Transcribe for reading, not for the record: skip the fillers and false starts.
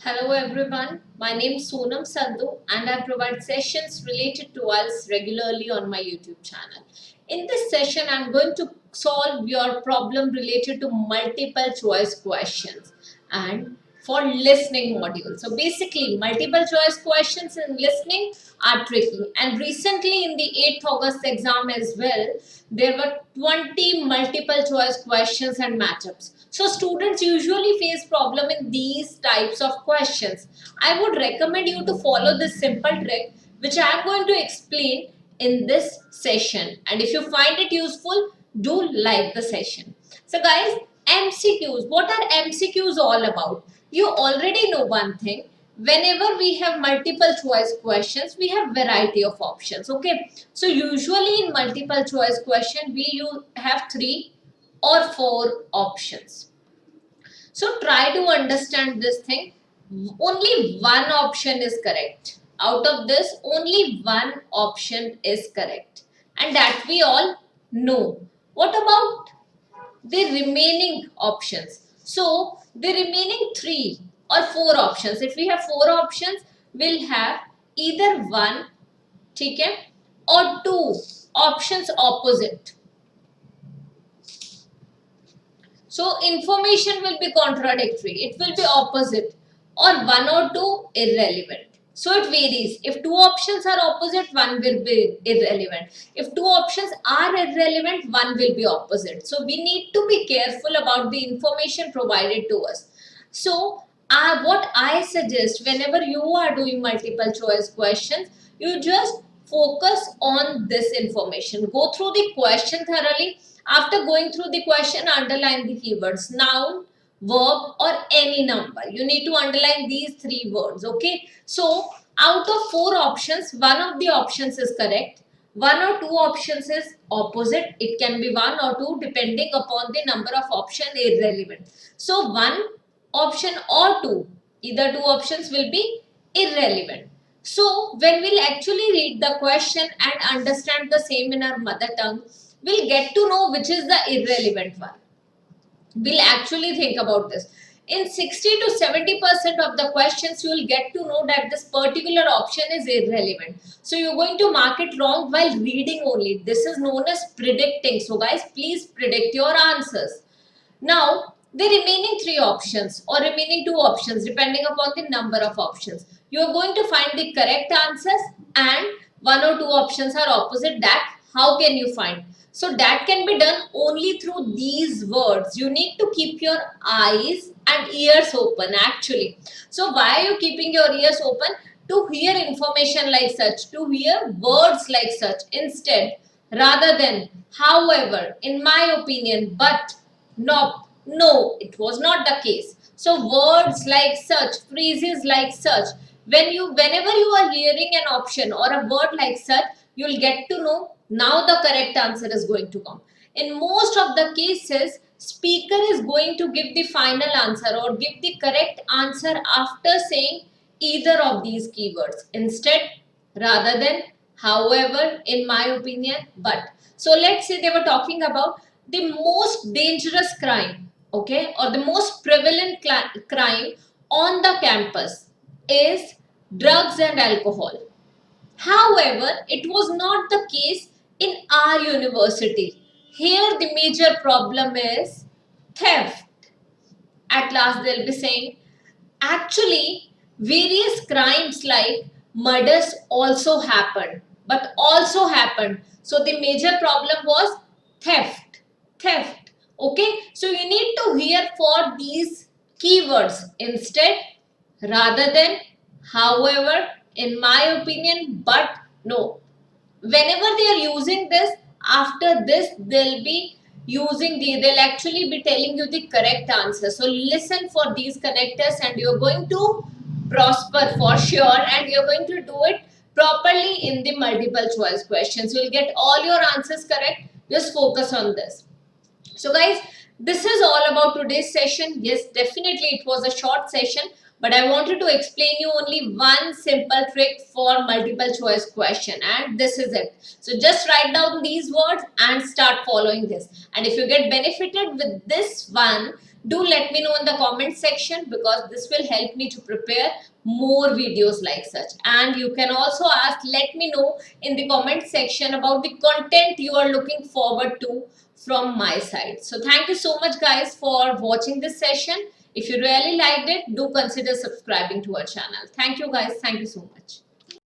Hello everyone, my name is Sonam Sandhu and I provide sessions related to IELTS regularly on my YouTube channel. In this session, I'm going to solve your problem related to multiple choice questions and for listening module. So basically, multiple choice questions in listening are tricky. And recently in the 8th August exam as well, there were 20 multiple choice questions and matchups. So students usually face problem in these types of questions. I would recommend you to follow this simple trick which I am going to explain in this session. And if you find it useful, do like the session. So guys, MCQs. What are MCQs all about? You already know one thing. Whenever we have multiple choice questions, we have variety of options. Okay. So usually in multiple choice question, you have 3 or 4 options. So try to understand this thing. Only one option is correct. Out of this, only one option is correct. And that we all know. What about the remaining options? So the remaining 3 or 4 options. If we have 4 options, we'll have either 1, okay, or 2 options opposite. So information will be contradictory. It will be opposite or 1 or 2 irrelevant. So it varies. If 2 options are opposite, 1 will be irrelevant. If 2 options are irrelevant, 1 will be opposite. So we need to be careful about the information provided to us. So what I suggest whenever you are doing multiple choice questions, you just focus on this information. Go through the question thoroughly. After going through the question, underline the keywords noun, verb or any number. You need to underline these 3 words. Okay. So out of 4 options, one of the options is correct. 1 or 2 options is opposite. It can be 1 or 2 depending upon the number of option irrelevant. So 1 option or 2, either 2 options will be irrelevant. So when we'll actually read the question and understand the same in our mother tongue, we'll get to know which is the irrelevant one. We'll actually think about this. In 60 to 70% of the questions, you will get to know that this particular option is irrelevant. So you're going to mark it wrong while reading only. This is known as predicting. So guys, please predict your answers. Now, the remaining 3 options or remaining 2 options depending upon the number of options, you are going to find the correct answers and 1 or 2 options are opposite that. How can you find? So that can be done only through these words. You need to keep your eyes and ears open actually. So why are you keeping your ears open? To hear information like such, to hear words like such instead rather than however, in my opinion, but no, it was not the case. So words like such, phrases like such, whenever you are hearing an option or a word like such, you'll get to know now the correct answer is going to come. In most of the cases, speaker is going to give the final answer or give the correct answer after saying either of these keywords instead rather than however, in my opinion, but. So let's say they were talking about the most dangerous crime, okay, or the most prevalent crime on the campus is drugs and alcohol. However, it was not the case in our university. Here the major problem is theft. At last they'll be saying actually various crimes like murders also happened, so the major problem was theft. Okay, so you need to hear for these keywords instead rather than however, in my opinion, but no. Whenever they are using this, after this they'll actually be telling you the correct answer. So listen for these connectors and you're going to prosper for sure and you're going to do it properly in the multiple choice questions. You'll get all your answers correct. Just focus on this. So guys, this is all about today's session. Yes, definitely it was a short session, but I wanted to explain you only one simple trick for multiple choice question and this is it. So just write down these words and start following this. And if you get benefited with this one, Do let me know in the comment section, because this will help me to prepare more videos like such. And you can also ask, let me know in the comment section about the content you are looking forward to from my side. So thank you so much guys for watching this session. If you really liked it, do consider subscribing to our channel. Thank you guys. Thank you so much.